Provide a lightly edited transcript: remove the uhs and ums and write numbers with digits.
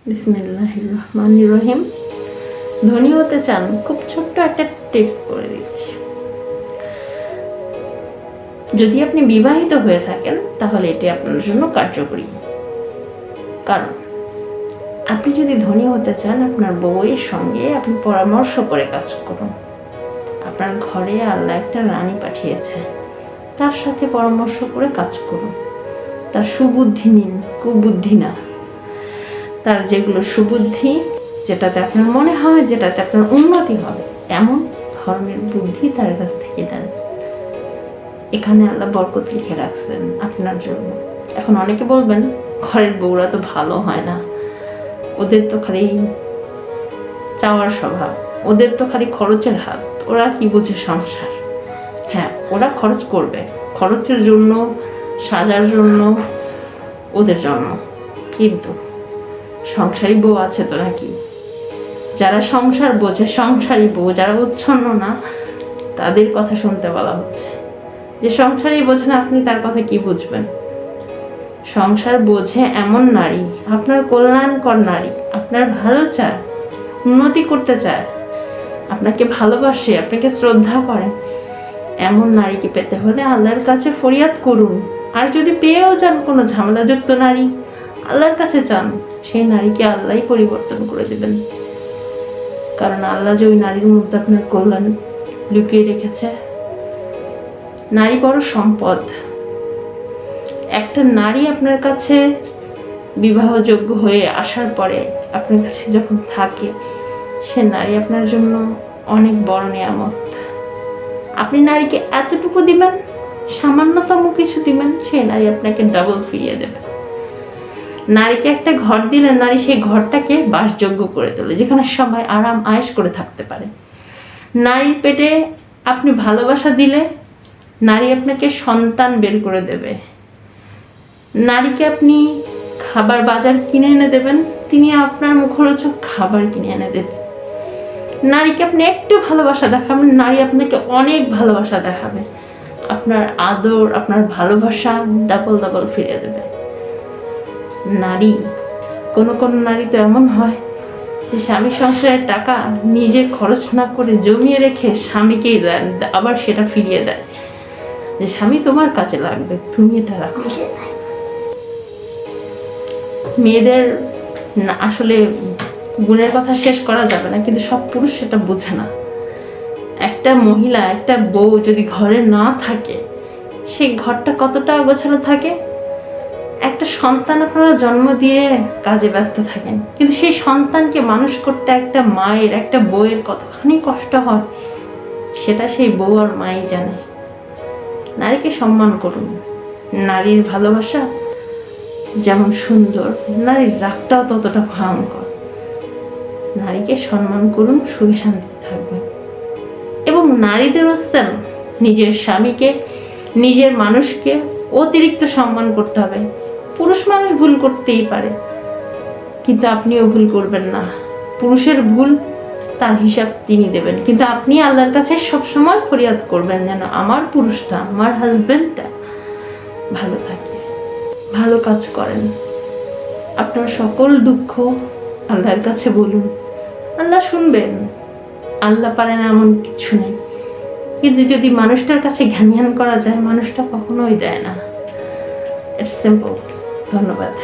বিসমিল্লাহির রহমানির রহিম। ধনী হতে চান, খুব ছোট্ট একটা টিপস বলে দিচ্ছি। যদি আপনি বিবাহিত হয়ে থাকেন তাহলে এটি আপনার জন্য কার্যকরী। কারণ আপনি যদি ধনী হতে চান, আপনার বউয়ের সঙ্গে আপনি পরামর্শ করে কাজ করুন। আপনার ঘরে আল্লাহ একটা রানী পাঠিয়েছে, তার সাথে পরামর্শ করে কাজ করুন। তার সুবুদ্ধি নিন, কুবুদ্ধি না। তার যেগুলো সুবুদ্ধি, যেটাতে আপনার মনে হয় যেটাতে আপনার উন্নতি হবে, এমন ধরনের বুদ্ধি তার কাছ থেকে দেন। এখানে আল্লাহ বরকত লিখে রাখছেন আপনার জন্য। এখন অনেকে বলবেন, ঘরের বউরা তো ভালো হয় না, ওদের তো খালি চাওয়ার স্বভাব, ওদের তো খালি খরচের হাত, ওরা কি বুঝে সংসার। হ্যাঁ, ওরা খরচ করবে, খরচের জন্য, সাজার জন্য, ওদের জন্য। কিন্তু সংসারী বউ আছে তো নাকি? যারা সংসার বোঝে, সংসারী বউ যারা উচ্ছন্ন না, তাদের কথা শুনতে বলা হচ্ছে। যে সংসারই বোঝে না, আপনি তার কথা কি বুঝবেন? সংসার বোঝে এমন নারী, আপনার কল্যাণকর নারী, আপনার ভালো চায়, উন্নতি করতে চায়, আপনাকে ভালোবাসে, আপনাকে শ্রদ্ধা করে, এমন নারীকে পেতে হলে আল্লাহর কাছে ফরিয়াদ করুন। আর যদি পেয়েও যান কোনো ঝামেলাযুক্ত নারী, আল্লাহর কাছে চান, সেই নারীকে আল্লাহই পরিবর্তন করে দেবেন। কারণ আল্লাহ যে ওই নারীর মধ্যে আপনার কল্যাণ লুকিয়ে রেখেছে। নারী বড় সম্পদ। একটা নারী আপনার কাছে বিবাহযোগ্য হয়ে আসার পরে আপনার কাছে যখন থাকে, সে নারী আপনার জন্য অনেক বড় নিয়ামত। আপনি নারীকে এতটুকু দিবেন, সামান্যতম কিছু দিবেন, সেই নারী আপনাকে ডাবল ফিরিয়ে দেবে। নারীকে একটা ঘর দিলে নারী সেই ঘরটাকে বাসযোগ্য করে তোলে, যেখানে সবাই আরাম আয়েশ করে থাকতে পারে। নারীর পেটে আপনি ভালোবাসা দিলে নারী আপনাকে সন্তান বের করে দেবে। নারীকে আপনি খাবার বাজার কিনে এনে দেবেন, তিনি আপনার মুখরোচক খাবার কিনে এনে দেবে। নারীকে আপনি একটু ভালোবাসা দেখাবেন, নারী আপনাকে অনেক ভালোবাসা দেখাবে। আপনার আদর, আপনার ভালোবাসা ডাবল ডাবল ফিরিয়ে দেবে। নারী, কোনো নারী তো এমন হয় যে স্বামী সংসারের টাকা নিজে খরচ না করে জমিয়ে রেখে স্বামীকেই দেন, আবার সেটা ফিরিয়ে দেয় যে স্বামী তোমার কাজে লাগবে, তুমি এটা রাখো। মেয়েদের আসলে গুণের কথা শেষ করা যাবে না, কিন্তু সব পুরুষ সেটা বোঝে না। একটা মহিলা, একটা বউ যদি ঘরে না থাকে, সেই ঘরটা কতটা গোছানো থাকে। একটা সন্তান আপনারা জন্ম দিয়ে কাজে ব্যস্ত থাকেন, কিন্তু সেই সন্তানকে মানুষ করতে একটা মায়ের, একটা বউয়ের কতখানি কষ্ট হয়, সেটা সেই বউ আর মাই জানে। নারীকে সম্মান করুন। নারীর ভালোবাসা যেমন সুন্দর, নারীর রাগটাও ততটা ভয়ঙ্কর। নারীকে সম্মান করুন, সুখে শান্তিতে থাকবেন। এবং নারীদের হচ্ছেন নিজের স্বামীকে, নিজের মানুষকে অতিরিক্ত সম্মান করতে হবে। পুরুষ মানুষ ভুল করতেই পারে, কিন্তু আপনিও ভুল করবেন না। পুরুষের ভুল তার হিসাব তিনি দেবেন, কিন্তু আপনি আল্লাহর কাছে সবসময় ফরিয়াদ করবেন যেন আমার পুরুষটা, আমার হাজবেন্ডটা ভালো থাকে, ভালো কাজ করেন। আপনার সকল দুঃখ আল্লাহর কাছে বলুন, আল্লাহ শুনবেন। আল্লাহ পারেন এমন কিছু নেই। কিন্তু যদি মানুষটার কাছে ঘ্যান করা যায়, মানুষটা কখনোই দেয় না। It's simple. ধন্যবাদ।